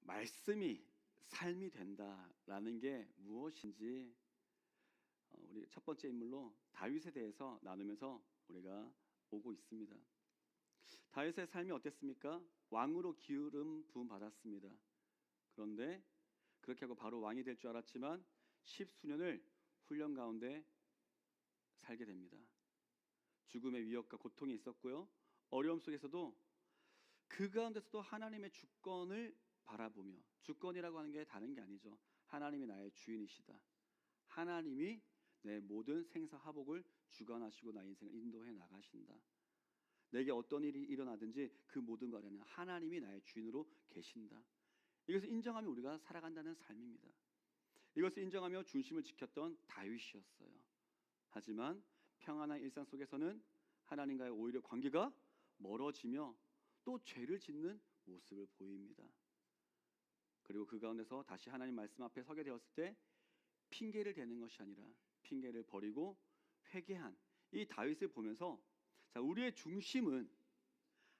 말씀이 삶이 된다라는 게 무엇인지 우리 첫 번째 인물로 다윗에 대해서 나누면서 우리가 오고 있습니다. 다윗의 삶이 어땠습니까? 왕으로 기름 부음 받았습니다. 그런데 그렇게 하고 바로 왕이 될 줄 알았지만 십수년을 훈련 가운데 살게 됩니다. 죽음의 위협과 고통이 있었고요. 어려움 속에서도 그 가운데서도 하나님의 주권을 바라보며, 주권이라고 하는 게 다른 게 아니죠. 하나님이 나의 주인이시다. 하나님이 내 모든 생사화복을 주관하시고 나의 인생을 인도해 나가신다. 내게 어떤 일이 일어나든지 그 모든 것에는 하나님이 나의 주인으로 계신다. 이것을 인정하며 우리가 살아간다는 삶입니다. 이것을 인정하며 중심을 지켰던 다윗이었어요. 하지만 평안한 일상 속에서는 하나님과의 오히려 관계가 멀어지며 또 죄를 짓는 모습을 보입니다. 그리고 그 가운데서 다시 하나님 말씀 앞에 서게 되었을 때 핑계를 대는 것이 아니라 핑계를 버리고 회개한 이 다윗을 보면서, 자, 우리의 중심은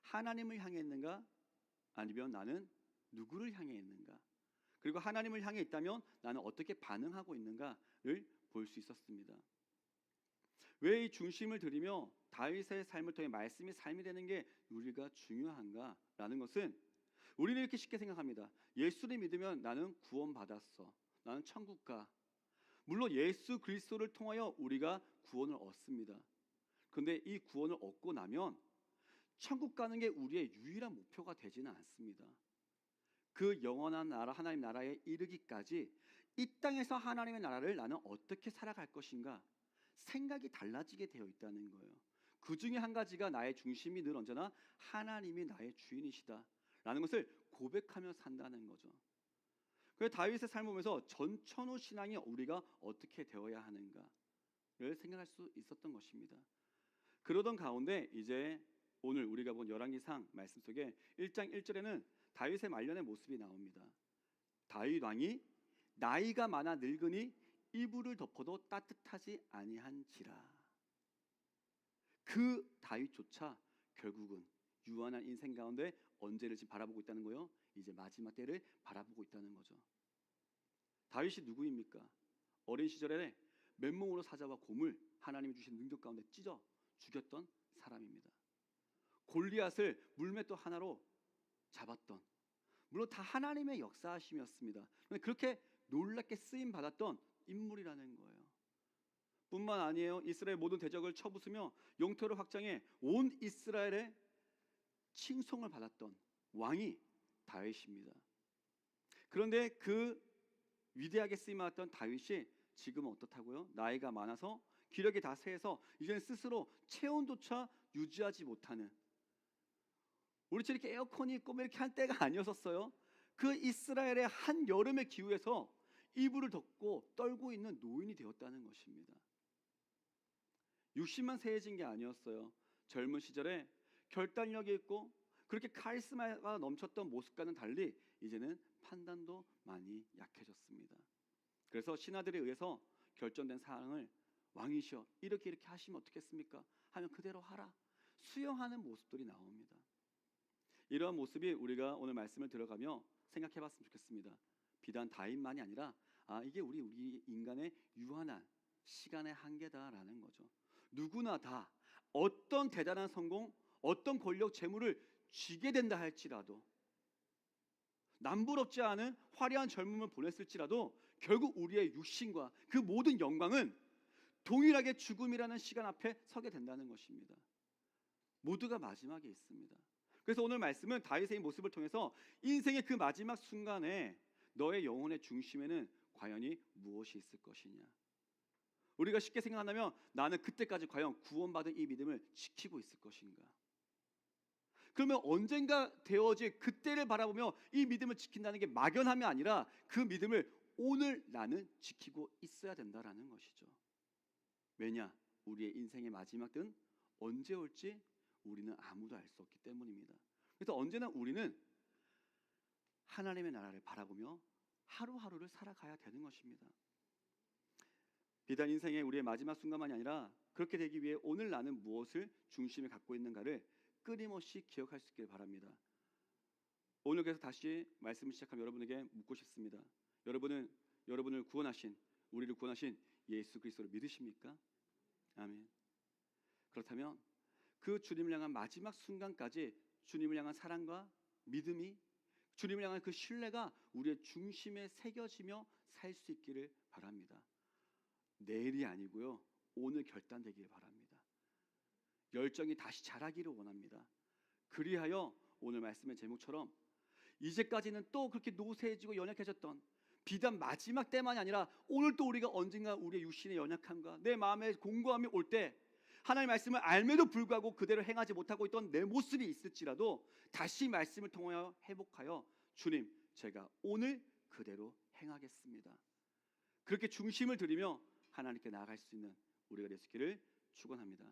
하나님을 향해 있는가 아니면 나는 누구를 향해 있는가, 그리고 하나님을 향해 있다면 나는 어떻게 반응하고 있는가를 볼 수 있었습니다. 왜 이 중심을 들이며 다윗의 삶을 통해 말씀이 삶이 되는 게 우리가 중요한가라는 것은, 우리는 이렇게 쉽게 생각합니다. 예수를 믿으면 나는 구원받았어, 나는 천국 가. 물론 예수 그리스도를 통하여 우리가 구원을 얻습니다. 그런데 이 구원을 얻고 나면 천국 가는 게 우리의 유일한 목표가 되지는 않습니다. 그 영원한 나라, 하나님 나라에 이르기까지 이 땅에서 하나님의 나라를 나는 어떻게 살아갈 것인가 생각이 달라지게 되어 있다는 거예요. 그 중에 한 가지가 나의 중심이 늘 언제나 하나님이 나의 주인이시다 라는 것을 고백하며 산다는 거죠. 그래서 다윗의 삶을 보면서 전천후 신앙이 우리가 어떻게 되어야 하는가를 생각할 수 있었던 것입니다. 그러던 가운데 이제 오늘 우리가 본 열왕기상 말씀 속에 1장 1절에는 다윗의 말년의 모습이 나옵니다. 다윗 왕이 나이가 많아 늙으니 이불을 덮어도 따뜻하지 아니한지라. 그 다윗조차 결국은 유한한 인생 가운데 언제를 지금 바라보고 있다는 거예요? 이제 마지막 때를 바라보고 있다는 거죠. 다윗이 누구입니까? 어린 시절에 맨몸으로 사자와 곰을 하나님이 주신 능력 가운데 찢어 죽였던 사람입니다. 골리앗을 물맷돌 하나로 잡았던, 물론 다 하나님의 역사하심이었습니다. 그런데 그렇게 놀랍게 쓰임 받았던 인물이라는 거예요. 뿐만 아니에요. 이스라엘 모든 대적을 쳐부수며 영토를 확장해 온 이스라엘의 칭송을 받았던 왕이 다윗입니다. 그런데 그 위대하게 쓰임받았던 다윗이 지금은 어떻다고요? 나이가 많아서 기력이 다 쇠해서 이제는 스스로 체온조차 유지하지 못하는, 우리처럼 이렇게 에어컨이 있고 이렇게 한 때가 아니었었어요. 그 이스라엘의 한 여름의 기후에서 이불을 덮고 떨고 있는 노인이 되었다는 것입니다. 60만 세해진 게 아니었어요. 젊은 시절에 결단력이 있고 그렇게 카리스마가 넘쳤던 모습과는 달리 이제는 판단도 많이 약해졌습니다. 그래서 신하들에 의해서 결정된 사항을 왕이시여 이렇게 하시면 어떻겠습니까? 하면 그대로 하라, 수용하는 모습들이 나옵니다. 이러한 모습이 우리가 오늘 말씀을 들어가며 생각해 봤으면 좋겠습니다. 비단 다윗만이 아니라 이게 우리 인간의 유한한 시간의 한계다라는 거죠. 누구나 다 어떤 대단한 성공, 어떤 권력, 재물을 쥐게 된다 할지라도, 남부럽지 않은 화려한 젊음을 보냈을지라도 결국 우리의 육신과 그 모든 영광은 동일하게 죽음이라는 시간 앞에 서게 된다는 것입니다. 모두가 마지막에 있습니다. 그래서 오늘 말씀은 다윗의 모습을 통해서 인생의 그 마지막 순간에 너의 영혼의 중심에는 과연이 무엇이 있을 것이냐. 우리가 쉽게 생각한다면 나는 그때까지 과연 구원받은 이 믿음을 지키고 있을 것인가. 그러면 언젠가 되어질 그때를 바라보며 이 믿음을 지킨다는 게 막연함이 아니라 그 믿음을 오늘 나는 지키고 있어야 된다라는 것이죠. 왜냐? 우리의 인생의 마지막 때는 언제 올지 우리는 아무도 알 수 없기 때문입니다. 그래서 언제나 우리는 하나님의 나라를 바라보며 하루하루를 살아가야 되는 것입니다. 비단 인생의 우리의 마지막 순간만이 아니라 그렇게 되기 위해 오늘 나는 무엇을 중심에 갖고 있는가를 끊임없이 기억할 수 있기를 바랍니다. 오늘 그래서 다시 말씀을 시작하면 여러분에게 묻고 싶습니다. 여러분을 구원하신, 우리를 구원하신 예수 그리스도를 믿으십니까? 아멘. 그렇다면 그 주님을 향한 마지막 순간까지 주님을 향한 사랑과 믿음이, 주님을 향한 그 신뢰가 우리의 중심에 새겨지며 살 수 있기를 바랍니다. 내일이 아니고요, 오늘 결단되기를 바랍니다. 열정이 다시 자라기를 원합니다. 그리하여 오늘 말씀의 제목처럼 이제까지는 또 그렇게 노쇠해지고 연약해졌던, 비단 마지막 때만이 아니라 오늘 또 우리가 언젠가 우리의 육신의 연약함과 내 마음의 공고함이 올 때 하나님의 말씀을 알매도 불구하고 그대로 행하지 못하고 있던 내 모습이 있을지라도 다시 말씀을 통하여 회복하여 주님, 제가 오늘 그대로 행하겠습니다. 그렇게 중심을 들이며 하나님께 나아갈 수 있는 우리가 될 수 있기를 축원합니다.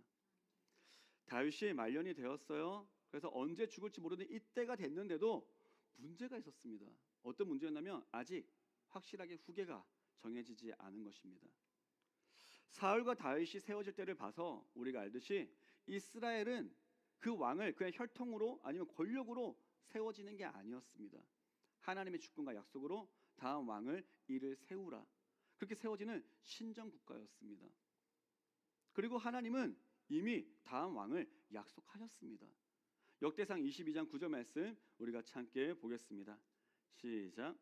다윗이 말년이 되었어요. 그래서 언제 죽을지 모르는 이때가 됐는데도 문제가 있었습니다. 어떤 문제였냐면 아직 확실하게 후계가 정해지지 않은 것입니다. 사울과 다윗이 세워질 때를 봐서 우리가 알듯이 이스라엘은 그 왕을 그냥 혈통으로 아니면 권력으로 세워지는 게 아니었습니다. 하나님의 주권과 약속으로 다음 왕을 이를 세우라, 그렇게 세워지는 신정 국가였습니다. 그리고 하나님은 이미 다음 왕을 약속하셨습니다. 역대상 22장 9절 말씀 우리가 함께 보겠습니다. 시작.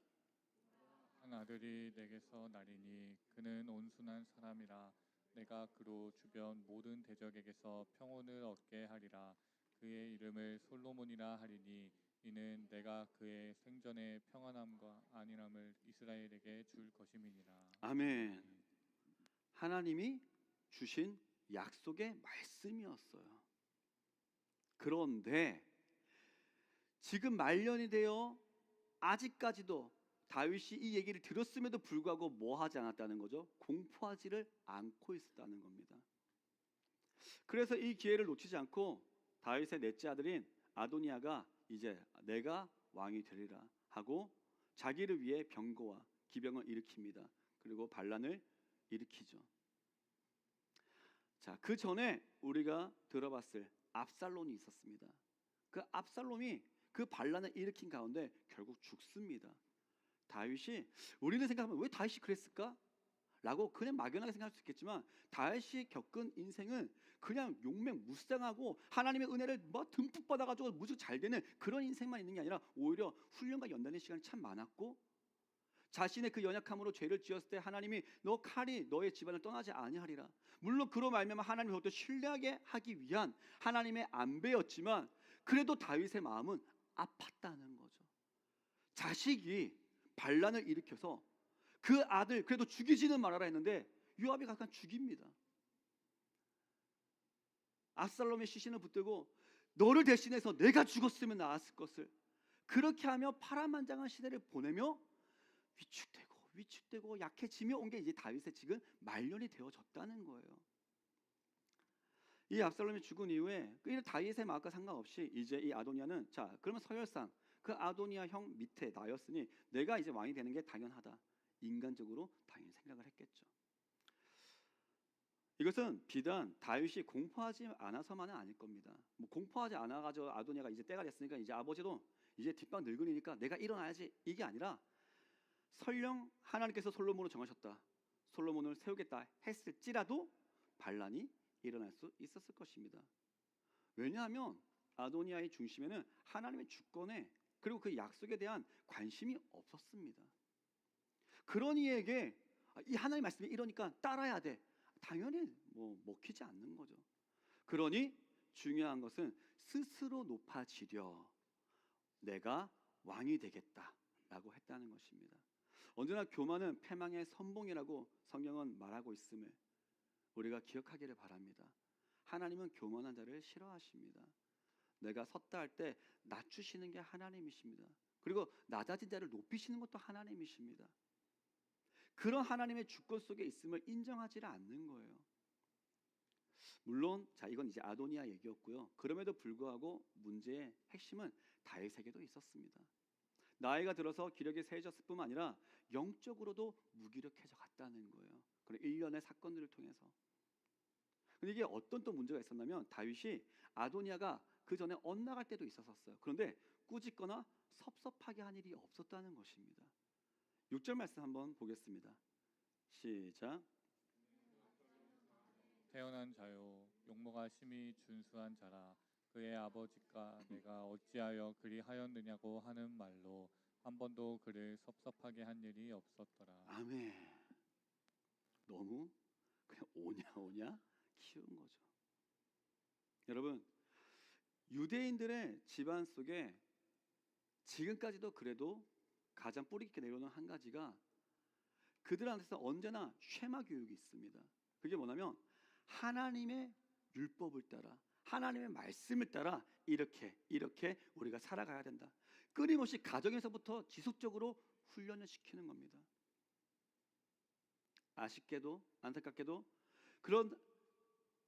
한 아들이 내게서 나리니 그는 온순한 사람이라. 내가 그로 주변 모든 대적에게서 평온을 얻게 하리라. 그의 이름을 솔로몬이라 하리니 이는 내가 그의 생전의 평안함과 안일함을 이스라엘에게 줄 것임이니라. 아멘. 하나님이 주신 약속의 말씀이었어요. 그런데 지금 말년이 되어 아직까지도 다윗이 이 얘기를 들었음에도 불구하고 뭐 하지 않았다는 거죠? 공포하지를 않고 있었다는 겁니다. 그래서 이 기회를 놓치지 않고 다윗의 넷째 아들인 아도니아가 이제 내가 왕이 되리라 하고 자기를 위해 병거와 기병을 일으킵니다. 그리고 반란을 일으키죠. 자, 그 전에 우리가 들어봤을 압살롬이 있었습니다. 그 압살롬이 그 반란을 일으킨 가운데 결국 죽습니다. 다윗이, 우리는 생각하면 왜 다윗이 그랬을까? 라고 그냥 막연하게 생각할 수 있겠지만 다윗이 겪은 인생은 그냥 용맹무쌍하고 하나님의 은혜를 뭐 듬뿍 받아가지고 무지 잘 되는 그런 인생만 있는 게 아니라 오히려 훈련과 연단의 시간이 참 많았고, 자신의 그 연약함으로 죄를 지었을 때 하나님이 너 칼이 너의 집안을 떠나지 아니하리라, 물론 그로 말미암아 하나님을 더욱더 신뢰하게 하기 위한 하나님의 안배였지만 그래도 다윗의 마음은 아팠다는 거죠. 자식이 반란을 일으켜서 그 아들 그래도 죽이지는 말아라 했는데 요압이 가서 죽입니다. 압살롬의 시신을 붙들고 너를 대신해서 내가 죽었으면 나았을 것을, 그렇게 하며 파란만장한 시대를 보내며 위축되고 약해지며 온 게 이제 다윗의 지금 말년이 되어졌다는 거예요. 이 압살롬이 죽은 이후에 다윗의 마음과 상관없이 이제 이 아도니아는, 자 그러면 서열상 그 아도니아 형 밑에 나였으니 내가 이제 왕이 되는 게 당연하다, 인간적으로 당연히 생각을 했겠죠. 이것은 비단 다윗이 공포하지 않아서만은 아닐 겁니다. 뭐 공포하지 않아가지고 아도니아가 이제 때가 됐으니까 이제 아버지도 이제 뒷방 늙은이니까 내가 일어나야지, 이게 아니라 설령 하나님께서 솔로몬을 정하셨다, 솔로몬을 세우겠다 했을지라도 반란이 일어날 수 있었을 것입니다. 왜냐하면 아도니아의 중심에는 하나님의 주권에 그리고 그 약속에 대한 관심이 없었습니다. 그런 이에게 이 하나님의 말씀이 이러니까 따라야 돼, 당연히 뭐 먹히지 않는 거죠. 그러니 중요한 것은 스스로 높아지려 내가 왕이 되겠다라고 했다는 것입니다. 언제나 교만은 패망의 선봉이라고 성경은 말하고 있음을 우리가 기억하기를 바랍니다. 하나님은 교만한 자를 싫어하십니다. 내가 섰다 할 때 낮추시는 게 하나님이십니다. 그리고 낮아진 자를 높이시는 것도 하나님이십니다. 그런 하나님의 주권 속에 있음을 인정하지를 않는 거예요. 물론 자 이건 이제 아도니아 얘기였고요. 그럼에도 불구하고 문제의 핵심은 다윗에게도 있었습니다. 나이가 들어서 기력이 세졌을 뿐만 아니라 영적으로도 무기력해져 갔다는 거예요. 그런 일련의 사건들을 통해서. 근데 이게 어떤 또 문제가 있었냐면 다윗이 아도니아가 그 전에 엇나갈 때도 있었어요. 그런데 꾸짖거나 섭섭하게 한 일이 없었다는 것입니다. 6절 말씀 한번 보겠습니다. 시작. 태어난 자요 용모가 심히 준수한 자라 그의 아버지가 내가 어찌하여 그리하였느냐고 하는 말로 한 번도 그를 섭섭하게 한 일이 없었더라. 아멘. 너무 그냥 오냐 키운 거죠. 여러분, 유대인들의 집안 속에 지금까지도 그래도 가장 뿌리 깊게 내려오는 한 가지가 그들한테서 언제나 쉐마 교육이 있습니다. 그게 뭐냐면 하나님의 율법을 따라 하나님의 말씀을 따라 이렇게 우리가 살아가야 된다. 끊임없이 가정에서부터 지속적으로 훈련을 시키는 겁니다. 아쉽게도 안타깝게도 그런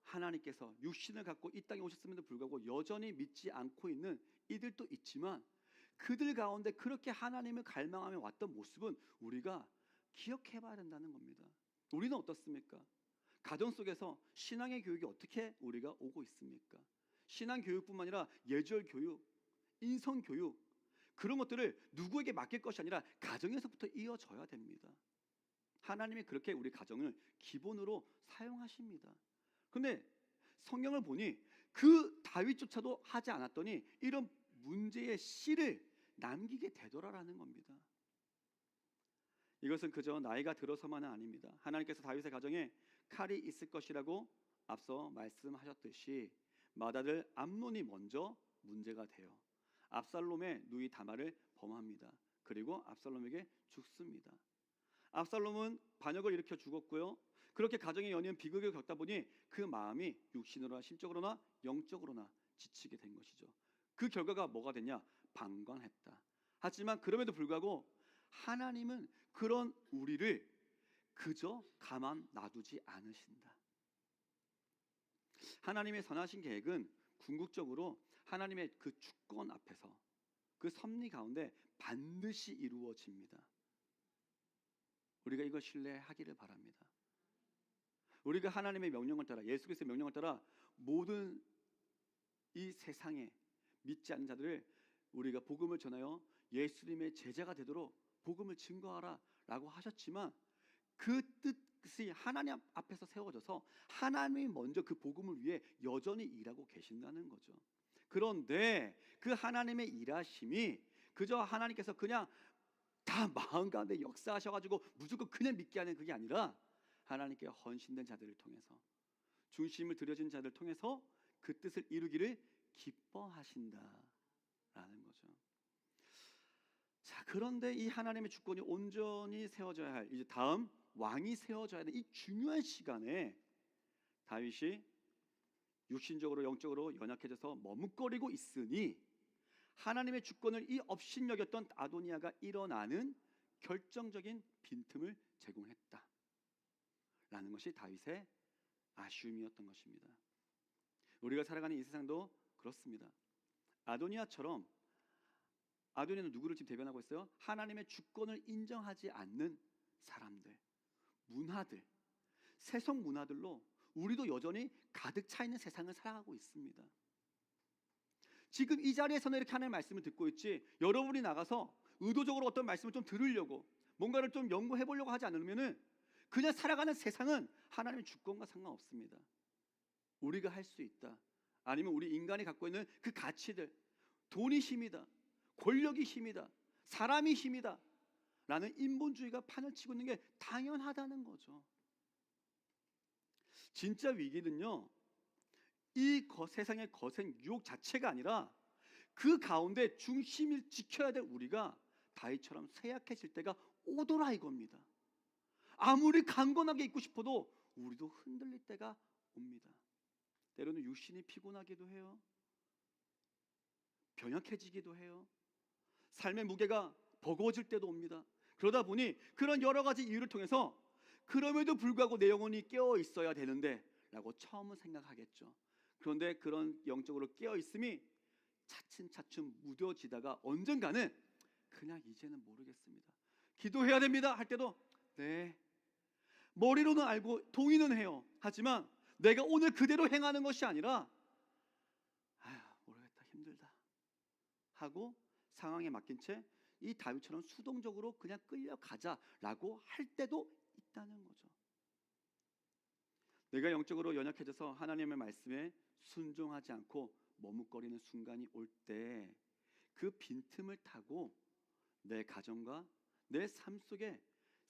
하나님께서 육신을 갖고 이 땅에 오셨음에도 불구하고 여전히 믿지 않고 있는 이들도 있지만 그들 가운데 그렇게 하나님을 갈망하며 왔던 모습은 우리가 기억해 봐야 된다는 겁니다. 우리는 어떻습니까? 가정 속에서 신앙의 교육이 어떻게 우리가 오고 있습니까? 신앙 교육뿐만 아니라 예절 교육, 인성 교육 그런 것들을 누구에게 맡길 것이 아니라 가정에서부터 이어져야 됩니다. 하나님이 그렇게 우리 가정을 기본으로 사용하십니다. 그런데 성경을 보니 그 다윗조차도 하지 않았더니 이런 문제의 씨를 남기게 되더라라는 겁니다. 이것은 그저 나이가 들어서만은 아닙니다. 하나님께서 다윗의 가정에 칼이 있을 것이라고 앞서 말씀하셨듯이 맏아들 암논이 먼저 문제가 돼요. 압살롬의 누이 다말을 범합니다. 그리고 압살롬에게 죽습니다. 압살롬은 반역을 일으켜 죽었고요. 그렇게 가정의 연이은 비극을 겪다 보니 그 마음이 육신으로나 심적으로나 영적으로나 지치게 된 것이죠. 그 결과가 뭐가 됐냐? 방광했다. 하지만 그럼에도 불구하고 하나님은 그런 우리를 그저 가만 놔두지 않으신다. 하나님의 선하신 계획은 궁극적으로 하나님의 그 주권 앞에서 그 섭리 가운데 반드시 이루어집니다. 우리가 이걸 신뢰하기를 바랍니다. 우리가 하나님의 명령을 따라 예수 그리스도의 명령을 따라 모든 이 세상에 믿지 않는 자들을 우리가 복음을 전하여 예수님의 제자가 되도록 복음을 증거하라 라고 하셨지만 그 뜻이 하나님 앞에서 세워져서 하나님이 먼저 그 복음을 위해 여전히 일하고 계신다는 거죠. 그런데 그 하나님의 일하심이 그저 하나님께서 그냥 다 마음 가운데 역사하셔가지고 무조건 그냥 믿게 하는 그게 아니라 하나님께 헌신된 자들을 통해서 중심을 들여진 자들을 통해서 그 뜻을 이루기를 기뻐하신다라는 거죠. 자, 그런데 이 하나님의 주권이 온전히 세워져야 할 이제 다음 왕이 세워져야 하는 이 중요한 시간에 다윗이 육신적으로 영적으로 연약해져서 머뭇거리고 있으니 하나님의 주권을 이 업신여겼던 아도니아가 일어나는 결정적인 빈틈을 제공했다 라는 것이 다윗의 아쉬움이었던 것입니다. 우리가 살아가는 이 세상도 그렇습니다. 아도니아처럼 아도니아는 누구를 지금 대변하고 있어요? 하나님의 주권을 인정하지 않는 사람들, 문화들, 세속 문화들로 우리도 여전히 가득 차 있는 세상을 살아가고 있습니다. 지금 이 자리에서는 이렇게 하나님의 말씀을 듣고 있지 여러분이 나가서 의도적으로 어떤 말씀을 좀 들으려고 뭔가를 좀 연구해 보려고 하지 않으면은 그냥 살아가는 세상은 하나님의 주권과 상관없습니다. 우리가 할 수 있다. 아니면 우리 인간이 갖고 있는 그 가치들, 돈이 힘이다, 권력이 힘이다, 사람이 힘이다 라는 인본주의가 판을 치고 있는 게 당연하다는 거죠. 진짜 위기는요 이 세상의 거센 유혹 자체가 아니라 그 가운데 중심을 지켜야 될 우리가 다윗처럼 쇠약해질 때가 오더라 이겁니다. 아무리 강건하게 있고 싶어도 우리도 흔들릴 때가 옵니다. 때로는 육신이 피곤하기도 해요. 병약해지기도 해요. 삶의 무게가 버거워질 때도 옵니다. 그러다 보니 그런 여러 가지 이유를 통해서 그럼에도 불구하고 내 영혼이 깨어 있어야 되는데 라고 처음은 생각하겠죠. 그런데 그런 영적으로 깨어 있음이 차츰차츰 무뎌지다가 언젠가는 그냥 이제는 모르겠습니다. 기도해야 됩니다 할 때도 네 머리로는 알고 동의는 해요. 하지만 내가 오늘 그대로 행하는 것이 아니라 아휴 모르겠다 힘들다 하고 상황에 맡긴 채 이 다윗처럼 수동적으로 그냥 끌려가자라고 할 때도 있다는 거죠. 내가 영적으로 연약해져서 하나님의 말씀에 순종하지 않고 머뭇거리는 순간이 올 때 그 빈틈을 타고 내 가정과 내 삶 속에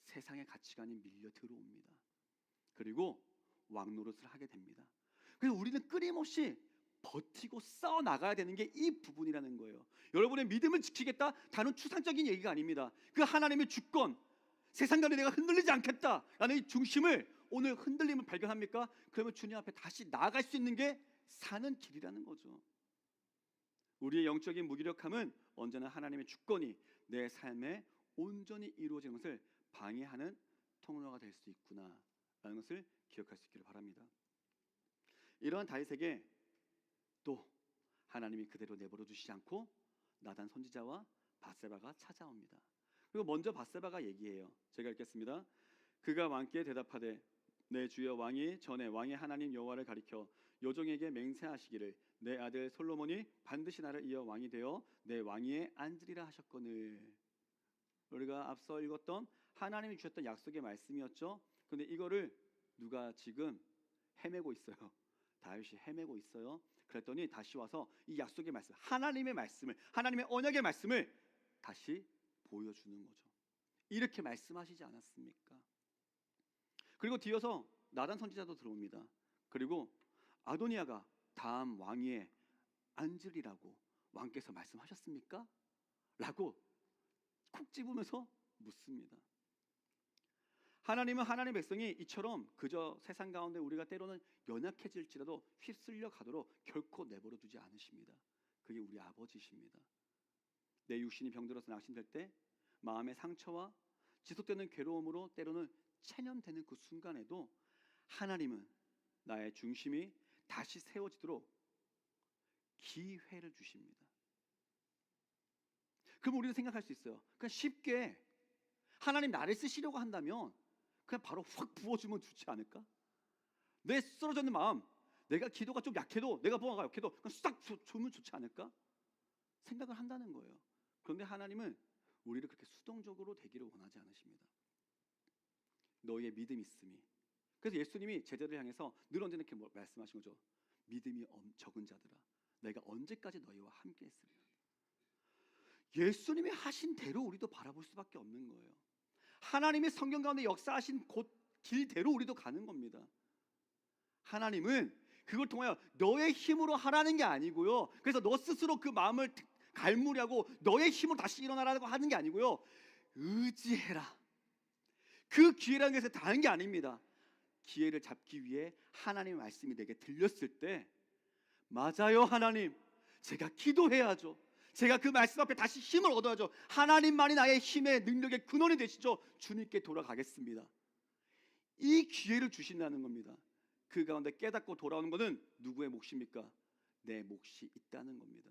세상의 가치관이 밀려 들어옵니다. 그리고 왕노릇을 하게 됩니다. 그래서 우리는 끊임없이 버티고 싸워 나가야 되는 게 이 부분이라는 거예요. 여러분의 믿음을 지키겠다, 다른 추상적인 얘기가 아닙니다. 그 하나님의 주권, 세상 가운데 내가 흔들리지 않겠다라는 이 중심을 오늘 흔들림을 발견합니까? 그러면 주님 앞에 다시 나아갈 수 있는 게 사는 길이라는 거죠. 우리의 영적인 무기력함은 언제나 하나님의 주권이 내 삶에 온전히 이루어지는 것을 방해하는 통로가 될 수 있구나라는 것을 기억할 수 있기를 바랍니다. 이러한 다윗에게 또 하나님이 그대로 내버려 두시지 않고 나단 선지자와 밧세바가 찾아옵니다. 그리고 먼저 밧세바가 얘기해요. 제가 읽겠습니다. 그가 왕께 대답하되 내 주여 왕이 전에 왕의 하나님 여호와를 가리켜 요종에게 맹세하시기를 내 아들 솔로몬이 반드시 나를 이어 왕이 되어 내 왕위에 앉으리라 하셨거늘. 우리가 앞서 읽었던 하나님이 주셨던 약속의 말씀이었죠. 그런데 이거를 누가 지금 헤매고 있어요. 다윗이 헤매고 있어요. 그랬더니 다시 와서 이 약속의 말씀, 하나님의 말씀을, 하나님의 언약의 말씀을 다시 보여주는 거죠. 이렇게 말씀하시지 않았습니까? 그리고 뒤어서 나단 선지자도 들어옵니다. 그리고 아도니아가 다음 왕위에 앉으리라고 왕께서 말씀하셨습니까? 라고 콕 집으면서 묻습니다. 하나님은 하나님의 백성이 이처럼 그저 세상 가운데 우리가 때로는 연약해질지라도 휩쓸려 가도록 결코 내버려 두지 않으십니다. 그게 우리 아버지십니다. 내 육신이 병들어서 낙심될 때 마음의 상처와 지속되는 괴로움으로 때로는 체념되는 그 순간에도 하나님은 나의 중심이 다시 세워지도록 기회를 주십니다. 그럼 우리는 생각할 수 있어요. 그냥 쉽게 하나님 나를 쓰시려고 한다면 그냥 바로 확 부어주면 좋지 않을까? 내 쓰러져 있는 마음, 내가 기도가 좀 약해도, 내가 뭐가 약해도 그냥 싹 주면 좋지 않을까? 생각을 한다는 거예요. 그런데 하나님은 우리를 그렇게 수동적으로 되기를 원하지 않으십니다. 너희의 믿음이 있음이. 그래서 예수님이 제자들을 향해서 늘 언제나 이렇게 말씀하신 거죠. 믿음이 적은 자들아, 내가 언제까지 너희와 함께 했으리라. 예수님이 하신 대로 우리도 바라볼 수밖에 없는 거예요. 하나님의 성경 가운데 역사하신 곳 길대로 우리도 가는 겁니다. 하나님은 그걸 통하여 너의 힘으로 하라는 게 아니고요. 그래서 너 스스로 그 마음을 갈무리하고 너의 힘으로 다시 일어나라고 하는 게 아니고요. 의지해라. 그 기회라는 것은 다른 게 아닙니다. 기회를 잡기 위해 하나님의 말씀이 내게 들렸을 때 맞아요 하나님, 제가 기도해야죠. 제가 그 말씀 앞에 다시 힘을 얻어야죠. 하나님만이 나의 힘의 능력의 근원이 되시죠. 주님께 돌아가겠습니다. 이 기회를 주신다는 겁니다. 그 가운데 깨닫고 돌아오는 것은 누구의 몫입니까? 내 몫이 있다는 겁니다.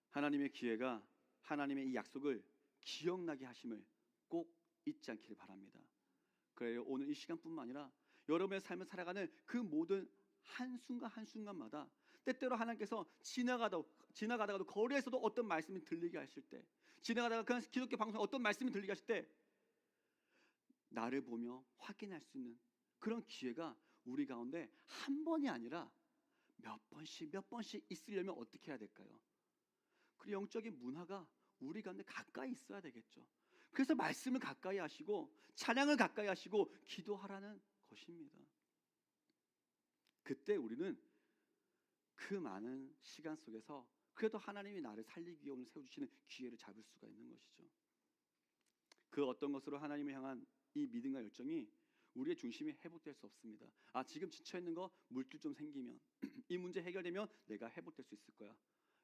하나님의 기회가 하나님의 이 약속을 기억나게 하심을 꼭 잊지 않기를 바랍니다. 그래요. 오늘 이 시간뿐만 아니라 여러분의 삶을 살아가는 그 모든 한순간 한순간마다 때때로 하나님께서 지나가다가도 거리에서도 어떤 말씀이 들리게 하실 때, 지나가다가 그냥 기독교 방송에 어떤 말씀이 들리게 하실 때 나를 보며 확인할 수 있는 그런 기회가 우리 가운데 한 번이 아니라 몇 번씩 있으려면 어떻게 해야 될까요? 그 영적인 문화가 우리 가운데 가까이 있어야 되겠죠. 그래서 말씀을 가까이 하시고 찬양을 가까이 하시고 기도하라는 것입니다. 그때 우리는 그 많은 시간 속에서 그래도 하나님이 나를 살리기 위해 오늘 세워주시는 기회를 잡을 수가 있는 것이죠. 그 어떤 것으로 하나님을 향한 이 믿음과 열정이 우리의 중심이 회복될 수 없습니다. 아, 지금 지쳐있는 거 물질 좀 생기면 이 문제 해결되면 내가 회복될 수 있을 거야.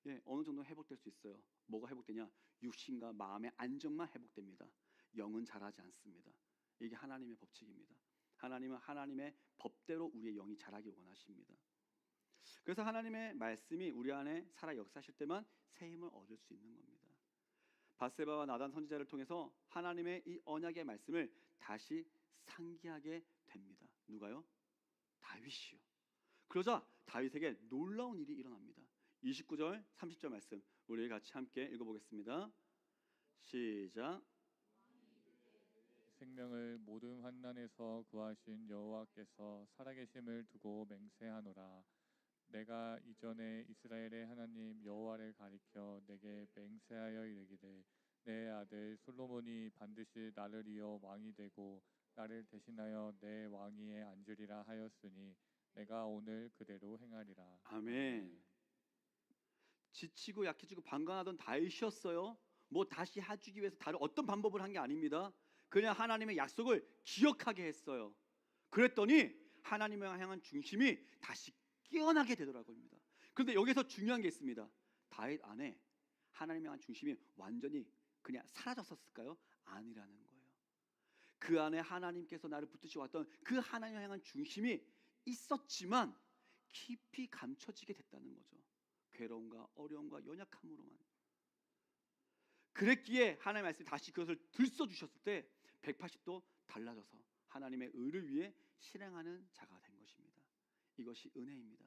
예, 어느 정도 회복될 수 있어요. 뭐가 회복되냐? 육신과 마음의 안정만 회복됩니다. 영은 자라지 않습니다. 이게 하나님의 법칙입니다. 하나님은 하나님의 법대로 우리의 영이 자라기 원하십니다. 그래서 하나님의 말씀이 우리 안에 살아 역사하실 때만 새 힘을 얻을 수 있는 겁니다. 밧세바와 나단 선지자를 통해서 하나님의 이 언약의 말씀을 다시 상기하게 됩니다. 누가요? 다윗이요. 그러자 다윗에게 놀라운 일이 일어납니다. 29절, 30절 말씀 우리 같이 함께 읽어보겠습니다. 시작. 생명을 모든 환난에서 구하신 여호와께서 살아계심을 두고 맹세하노라. 내가 이전에 이스라엘의 하나님 여호와를 가리켜 내게 맹세하여 이르기를 내 아들 솔로몬이 반드시 나를 이어 왕이 되고 나를 대신하여 내 왕위에 앉으리라 하였으니 내가 오늘 그대로 행하리라. 아멘. 지치고 약해지고 방관하던 다윗이었어요. 뭐 다시 해주기 위해서 다른 어떤 방법을 한 게 아닙니다. 그냥 하나님의 약속을 기억하게 했어요. 그랬더니 하나님을 향한 중심이 다시 깨어나게 되더라고요. 그런데 여기서 중요한 게 있습니다. 다윗 안에 하나님을 향한 중심이 완전히 그냥 사라졌었을까요? 아니라는 거예요. 그 안에 하나님께서 나를 붙드시고 왔던 그 하나님을 향한 중심이 있었지만 깊이 감춰지게 됐다는 거죠. 괴로움과 어려움과 연약함으로만. 그랬기에 하나님의 말씀이 다시 그것을 들써주셨을 때 180도 달라져서 하나님의 의를 위해 실행하는 자가 된 것입니다. 이것이 은혜입니다.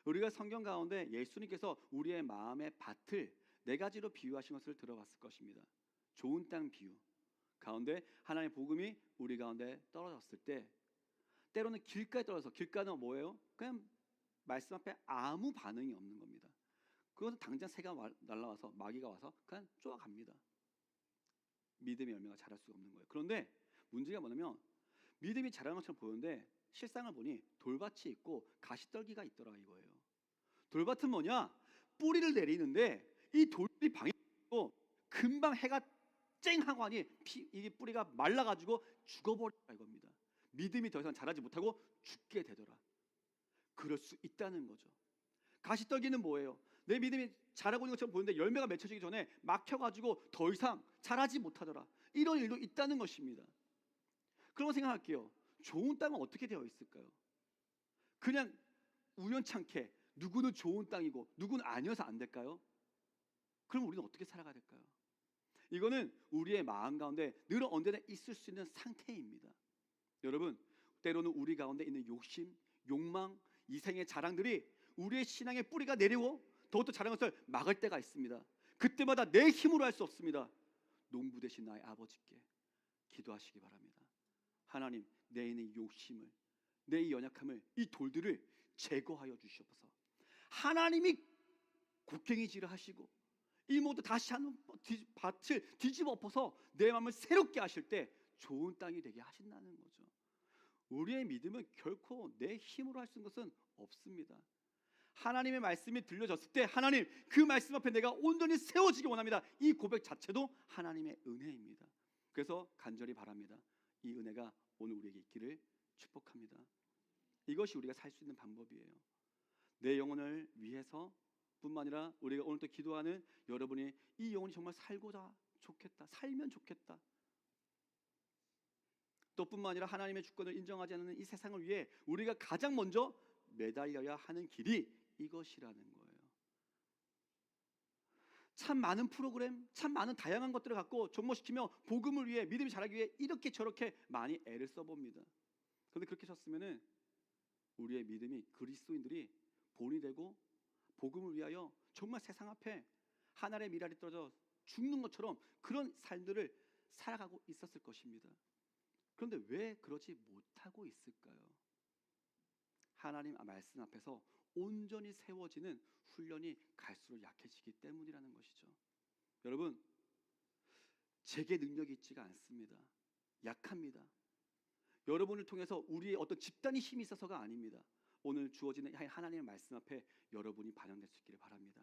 우리가 성경 가운데 예수님께서 우리의 마음의 밭을 네 가지로 비유하신 것을 들어봤을 것입니다. 좋은 땅 비유 가운데 하나님의 복음이 우리 가운데 떨어졌을 때 때로는 길가에 떨어져서, 길가는 뭐예요? 그냥 말씀 앞에 아무 반응이 없는 겁니다. 그것은 당장 새가 날라와서 마귀가 와서 그냥 쪼아갑니다. 믿음의 열매가 자랄 수가 없는 거예요. 그런데 문제가 뭐냐면 믿음이 자라는 것처럼 보이는데 실상을 보니 돌밭이 있고 가시떨기가 있더라 이거예요. 돌밭은 뭐냐? 뿌리를 내리는데 이 돌이 방해되고 금방 해가 쨍하고 하니 이게 뿌리가 말라가지고 죽어버린다 이겁니다. 믿음이 더 이상 자라지 못하고 죽게 되더라. 그럴 수 있다는 거죠. 가시떨기는 뭐예요? 내 믿음이 자라고 있는 것처럼 보이는데 열매가 맺혀지기 전에 막혀가지고 더 이상 자라지 못하더라. 이런 일도 있다는 것입니다. 그런 생각할게요. 좋은 땅은 어떻게 되어 있을까요? 그냥 우연찮게 누구는 좋은 땅이고 누구는 아니어서 안 될까요? 그럼 우리는 어떻게 살아가야 될까요? 이거는 우리의 마음 가운데 늘 언제나 있을 수 있는 상태입니다. 여러분, 때로는 우리 가운데 있는 욕심, 욕망, 이생의 자랑들이 우리의 신앙의 뿌리가 내리고 더욱더 자라는 것을 막을 때가 있습니다. 그때마다 내 힘으로 할 수 없습니다. 농부 되신 나의 아버지께 기도하시기 바랍니다. 하나님, 내 인의 욕심을, 내 연약함을, 이 돌들을 제거하여 주시옵소서. 하나님이 곡괭이질을 하시고 이 모두 다시 한 밭을 뒤집어 엎어서 내 마음을 새롭게 하실 때 좋은 땅이 되게 하신다는 거죠. 우리의 믿음은 결코 내 힘으로 할 수 있는 것은 없습니다. 하나님의 말씀이 들려졌을 때 하나님, 그 말씀 앞에 내가 온전히 세워지기 원합니다. 이 고백 자체도 하나님의 은혜입니다. 그래서 간절히 바랍니다. 이 은혜가 오늘 우리에게 있기를 축복합니다. 이것이 우리가 살 수 있는 방법이에요. 내 영혼을 위해서 뿐만 아니라 우리가 오늘 또 기도하는 여러분이 이 영혼이 정말 살고자 좋겠다, 살면 좋겠다, 또 뿐만 아니라 하나님의 주권을 인정하지 않는 이 세상을 위해 우리가 가장 먼저 매달려야 하는 길이 이것이라는 거예요. 참 많은 프로그램, 참 많은 다양한 것들을 갖고 접목시키며 복음을 위해, 믿음이 자라기 위해 이렇게 저렇게 많이 애를 써봅니다. 그런데 그렇게 썼으면은 우리의 믿음이 그리스도인들이 본이 되고 복음을 위하여 정말 세상 앞에 하늘의 미랄이 떨어져 죽는 것처럼 그런 삶들을 살아가고 있었을 것입니다. 그런데 왜 그러지 못하고 있을까요? 하나님 말씀 앞에서 온전히 세워지는 훈련이 갈수록 약해지기 때문이라는 것이죠. 여러분, 제게 능력이 있지가 않습니다. 약합니다. 여러분을 통해서 우리의 어떤 집단의 힘이 있어서가 아닙니다. 오늘 주어지는 하나님의 말씀 앞에 여러분이 반영될 수 있기를 바랍니다.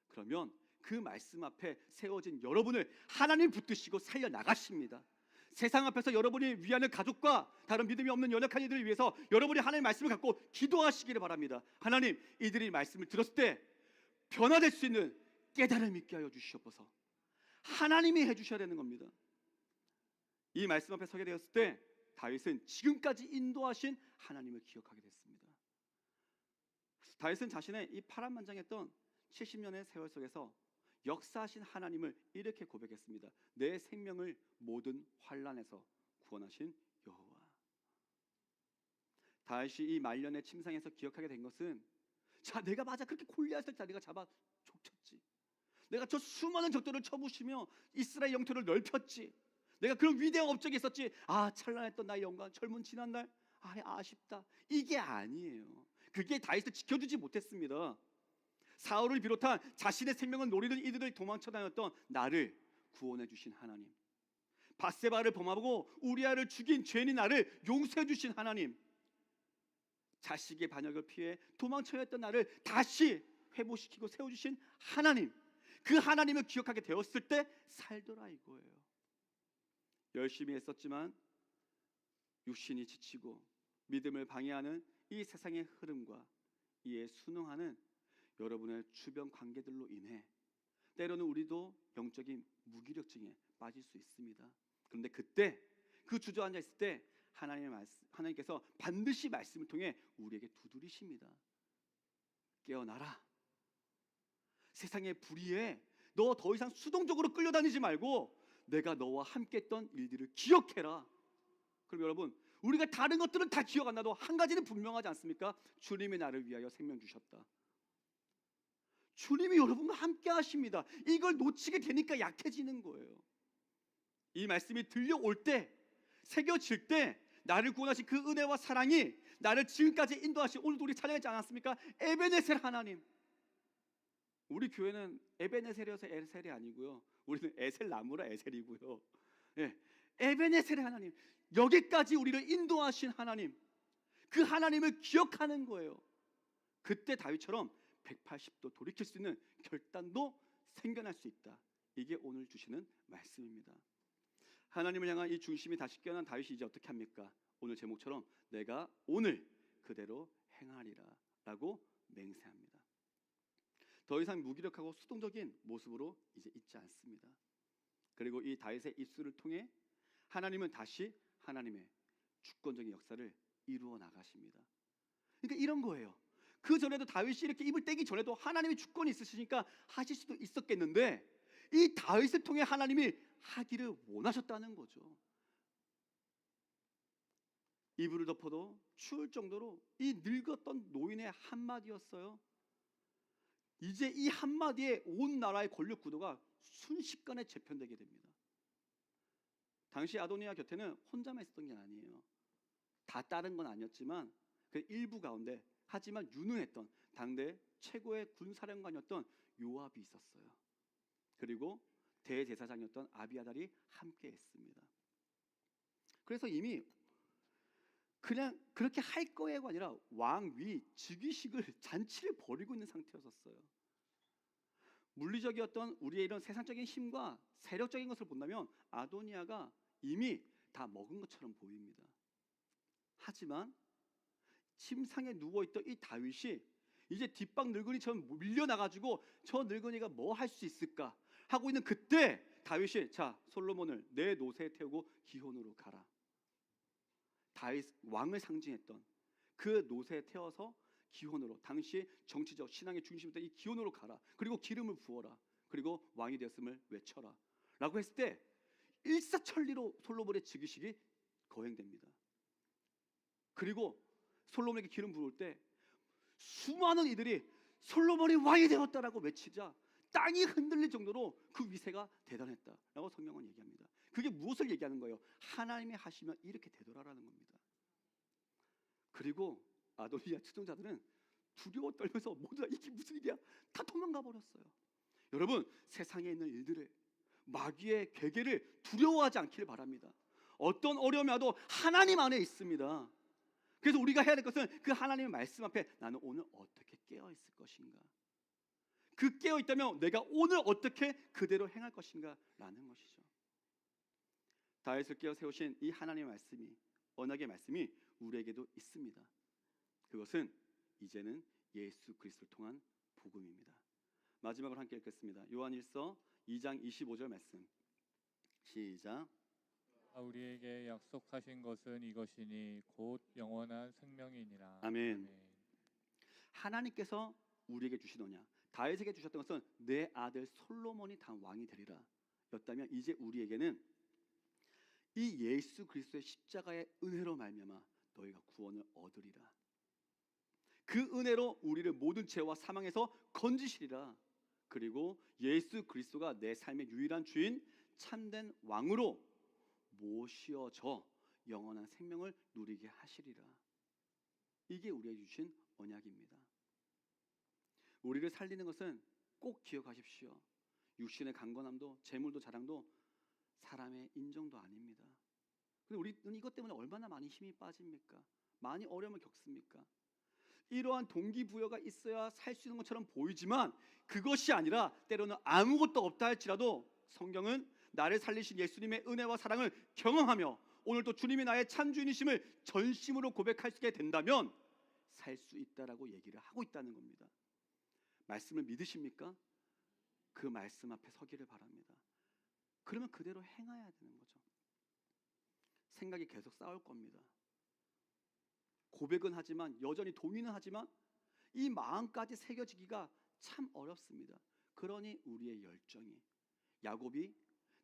그러면 그 말씀 앞에 세워진 여러분을 하나님 붙드시고 살려나가십니다. 세상 앞에서 여러분이 위하는 가족과 다른 믿음이 없는 연약한 이들을 위해서 여러분이 하나님의 말씀을 갖고 기도하시기를 바랍니다. 하나님, 이들이 말씀을 들었을 때 변화될 수 있는 깨달음을 있게 하여 주시옵소서. 하나님이 해주셔야 되는 겁니다. 이 말씀 앞에 서게 되었을 때 다윗은 지금까지 인도하신 하나님을 기억하게 됐습니다. 다윗은 자신의 이 파란만장했던 70년의 세월 속에서 역사하신 하나님을 이렇게 고백했습니다. 내 생명을 모든 환난에서 구원하신 여호와. 다윗이 이 말년의 침상에서 기억하게 된 것은 자, 내가 맞아 그렇게 골리앗을 다 내가 잡아 족쳤지. 내가 저 수많은 적들을 쳐부시며 이스라엘 영토를 넓혔지. 내가 그런 위대한 업적이 있었지. 아, 찬란했던 나의 영광, 젊은 지난날, 아, 아쉽다. 이게 아니에요. 그게 다윗을 지켜주지 못했습니다. 사울을 비롯한 자신의 생명을 노리는 이들을 도망쳐 다녔던 나를 구원해 주신 하나님, 밧세바를 범하고 우리아를 죽인 죄인인 나를 용서해 주신 하나님, 자식의 반역을 피해 도망쳐야 했던 나를 다시 회복시키고 세워주신 하나님, 그 하나님을 기억하게 되었을 때 살더라 이거예요. 열심히 했었지만 육신이 지치고 믿음을 방해하는 이 세상의 흐름과 이에 순응하는 여러분의 주변 관계들로 인해 때로는 우리도 영적인 무기력증에 빠질 수 있습니다. 그런데 그때 그 주저앉아 있을 때 하나님께서 반드시 말씀을 통해 우리에게 두드리십니다. 깨어나라. 세상의 불의에 너 더 이상 수동적으로 끌려다니지 말고 내가 너와 함께했던 일들을 기억해라. 그럼 여러분, 우리가 다른 것들은 다 기억 안 나도 한 가지는 분명하지 않습니까? 주님이 나를 위하여 생명 주셨다. 주님이 여러분과 함께 하십니다. 이걸 놓치게 되니까 약해지는 거예요. 이 말씀이 들려올 때, 새겨질 때 나를 구원하신 그 은혜와 사랑이 나를 지금까지 인도하신, 오늘도 우리 찬양했지 않았습니까? 에베네셀 하나님. 우리 교회는 에베네셀이어서 에셀이 아니고요, 우리는 에셀 나무라 에셀이고요. 예, 에베네셀 하나님, 여기까지 우리를 인도하신 하나님, 그 하나님을 기억하는 거예요. 그때 다윗처럼 180도 돌이킬 수 있는 결단도 생겨날 수 있다. 이게 오늘 주시는 말씀입니다. 하나님을 향한 이 중심이 다시 깨어난 다윗이 이제 어떻게 합니까? 오늘 제목처럼 내가 오늘 그대로 행하리라 라고 맹세합니다. 더 이상 무기력하고 수동적인 모습으로 이제 있지 않습니다. 그리고 이 다윗의 입술을 통해 하나님은 다시 하나님의 주권적인 역사를 이루어 나가십니다. 그러니까 이런 거예요. 그 전에도 다윗이 이렇게 입을 떼기 전에도 하나님의 주권이 있으시니까 하실 수도 있었겠는데, 이 다윗을 통해 하나님이 하기를 원하셨다는 거죠. 이불을 덮어도 추울 정도로 이 늙었던 노인의 한마디였어요. 이제 이 한마디에 온 나라의 권력 구도가 순식간에 재편되게 됩니다. 당시 아도니아 곁에는 혼자만 있었던 게 아니에요. 다 따른 건 아니었지만 그 일부 가운데, 하지만 유능했던 당대 최고의 군사령관이었던 요압이 있었어요. 그리고 대제사장이었던 아비아달이 함께 했습니다. 그래서 이미 그냥 그렇게 할 거예가 아니라 왕위 즉위식을 잔치를 벌이고 있는 상태였었어요. 물리적이었던 우리의 이런 세상적인 힘과 세력적인 것을 본다면 아도니아가 이미 다 먹은 것처럼 보입니다. 하지만 침상에 누워있던 이 다윗이 이제 뒷방 늙은이처럼 밀려나가지고 저 늙은이가 뭐 할 수 있을까 하고 있는 그때 다윗이, 자, 솔로몬을 내 노새에 태우고 기혼으로 가라. 다윗 왕을 상징했던 그 노새에 태워서 기혼으로, 당시 정치적 신앙의 중심이었던 이 기혼으로 가라. 그리고 기름을 부어라. 그리고 왕이 되었음을 외쳐라 라고 했을 때 일사천리로 솔로몬의 즉위식이 거행됩니다. 그리고 솔로몬에게 기름 부을 때 수많은 이들이 솔로몬이 왕이 되었다라고 외치자 땅이 흔들릴 정도로 그 위세가 대단했다라고 성경은 얘기합니다. 그게 무엇을 얘기하는 거예요? 하나님이 하시면 이렇게 되더라라는 겁니다. 그리고 아도니아 추종자들은 두려워 떨면서 모두 다 이게 무슨 일이야? 다 도망가 버렸어요. 여러분, 세상에 있는 일들을, 마귀의 괴계를 두려워하지 않기를 바랍니다. 어떤 어려움이 와도 하나님 안에 있습니다. 그래서 우리가 해야 될 것은 그 하나님의 말씀 앞에 나는 오늘 어떻게 깨어 있을 것인가, 그 깨어 있다면 내가 오늘 어떻게 그대로 행할 것인가 라는 것이죠. 다윗을 깨어 세우신 이 하나님의 말씀이, 언약의 말씀이 우리에게도 있습니다. 그것은 이제는 예수 그리스도를 통한 복음입니다. 마지막으로 함께 읽겠습니다. 요한일서 2장 25절 말씀, 시작. 우리에게 약속하신 것은 이것이니 곧 영원한 생명이니라. 아멘. 하나님께서 우리에게 주신 언약, 다윗에게 주셨던 것은 내 아들 솔로몬이 다음 왕이 되리라 였다면, 이제 우리에게는 이 예수 그리스도의 십자가의 은혜로 말미암아 너희가 구원을 얻으리라. 그 은혜로 우리를 모든 죄와 사망에서 건지시리라. 그리고 예수 그리스도가 내 삶의 유일한 주인 참된 왕으로 모시어져 영원한 생명을 누리게 하시리라. 이게 우리에게 주신 언약입니다. 우리를 살리는 것은 꼭 기억하십시오. 육신의 강건함도 재물도 자랑도 사람의 인정도 아닙니다. 근데 우리는 이것 때문에 얼마나 많이 힘이 빠집니까? 많이 어려움을 겪습니까? 이러한 동기부여가 있어야 살 수 있는 것처럼 보이지만 그것이 아니라 때로는 아무것도 없다 할지라도 성경은 나를 살리신 예수님의 은혜와 사랑을 경험하며 오늘도 주님이 나의 참주인이심을 전심으로 고백할 수 있게 된다면 살 수 있다라고 얘기를 하고 있다는 겁니다. 말씀을 믿으십니까? 그 말씀 앞에 서기를 바랍니다. 그러면 그대로 행해야 되는 거죠. 생각이 계속 싸울 겁니다. 고백은 하지만 여전히 동의는 하지만 이 마음까지 새겨지기가 참 어렵습니다. 그러니 우리의 열정이 야곱이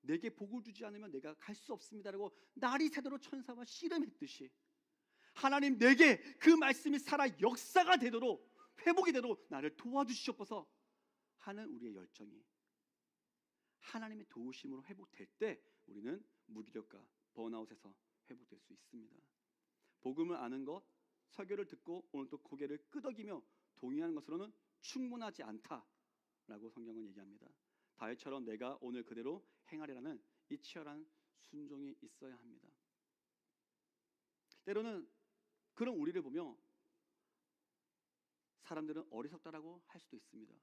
내게 복을 주지 않으면 내가 갈 수 없습니다라고 날이 새도록 천사와 씨름했듯이 하나님 내게 그 말씀이 살아 역사가 되도록 회복이 되도록 나를 도와주시옵소서 하는 우리의 열정이 하나님의 도우심으로 회복될 때 우리는 무기력과 번아웃에서 회복될 수 있습니다. 복음을 아는 것, 설교를 듣고 오늘 또 고개를 끄덕이며 동의하는 것으로는 충분하지 않다라고 성경은 얘기합니다. 다윗처럼 내가 오늘 그대로 행하리라는 이 치열한 순종이 있어야 합니다. 때로는 그런 우리를 보며 사람들은 어리석다라고 할 수도 있습니다.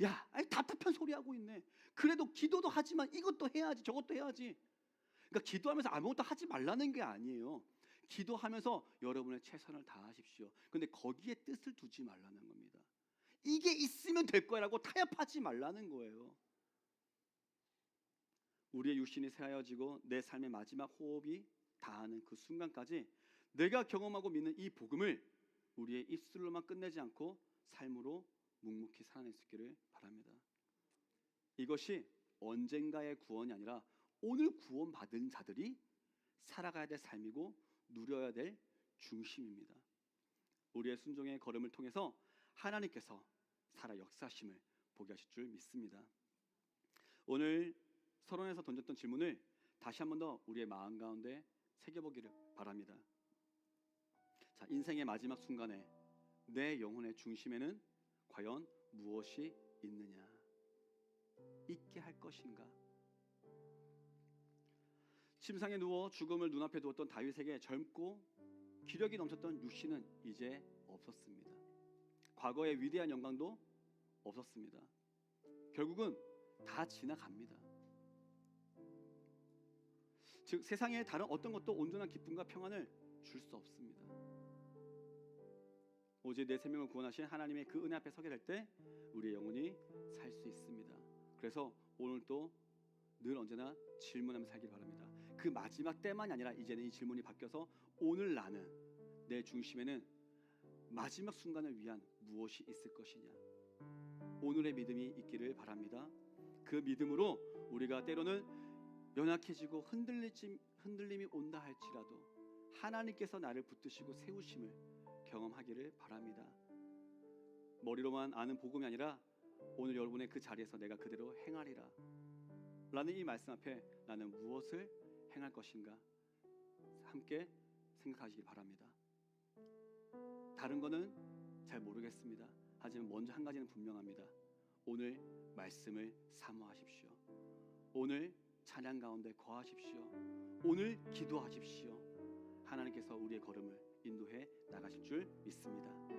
야, 아니 답답한 소리 하고 있네. 그래도 기도도 하지만 이것도 해야지, 저것도 해야지. 그러니까 기도하면서 아무것도 하지 말라는 게 아니에요. 기도하면서 여러분의 최선을 다하십시오. 그런데 거기에 뜻을 두지 말라는 겁니다. 이게 있으면 될 거라고 타협하지 말라는 거예요. 우리의 육신이 새하여지고 내 삶의 마지막 호흡이 다하는 그 순간까지 내가 경험하고 믿는 이 복음을 우리의 입술로만 끝내지 않고 삶으로 묵묵히 살아낼 수 있기를 바랍니다. 이것이 언젠가의 구원이 아니라 오늘 구원받은 자들이 살아가야 될 삶이고 누려야 될 중심입니다. 우리의 순종의 걸음을 통해서 하나님께서 살아 역사심을 보게 하실 줄 믿습니다. 오늘 서론에서 던졌던 질문을 다시 한 번 더 우리의 마음 가운데 새겨보기를 바랍니다. 자, 인생의 마지막 순간에 내 영혼의 중심에는 과연 무엇이 있느냐? 있게 할 것인가? 침상에 누워 죽음을 눈앞에 두었던 다윗에게 젊고 기력이 넘쳤던 육신은 이제 없었습니다. 과거의 위대한 영광도 없었습니다. 결국은 다 지나갑니다. 즉 세상의 다른 어떤 것도 온전한 기쁨과 평안을 줄 수 없습니다. 오직 내 생명을 구원하신 하나님의 그 은혜 앞에 서게 될 때 우리의 영혼이 살 수 있습니다. 그래서 오늘도 늘 언제나 질문하며 살길 바랍니다. 그 마지막 때만이 아니라 이제는 이 질문이 바뀌어서 오늘 나는 내 중심에는 마지막 순간을 위한 무엇이 있을 것이냐, 오늘의 믿음이 있기를 바랍니다. 그 믿음으로 우리가 때로는 연약해지고 흔들림이 온다 할지라도 하나님께서 나를 붙드시고 세우심을 경험하기를 바랍니다. 머리로만 아는 복음이 아니라 오늘 여러분의 그 자리에서 내가 그대로 행하리라 라는 이 말씀 앞에 나는 무엇을 행할 것인가 함께 생각하시기 바랍니다. 다른 거는 잘 모르겠습니다. 하지만 먼저 한 가지는 분명합니다. 오늘 말씀을 사모하십시오. 오늘 찬양 가운데 거하십시오. 오늘 기도하십시오. 하나님께서 우리의 걸음을 인도해 나가실 줄 믿습니다.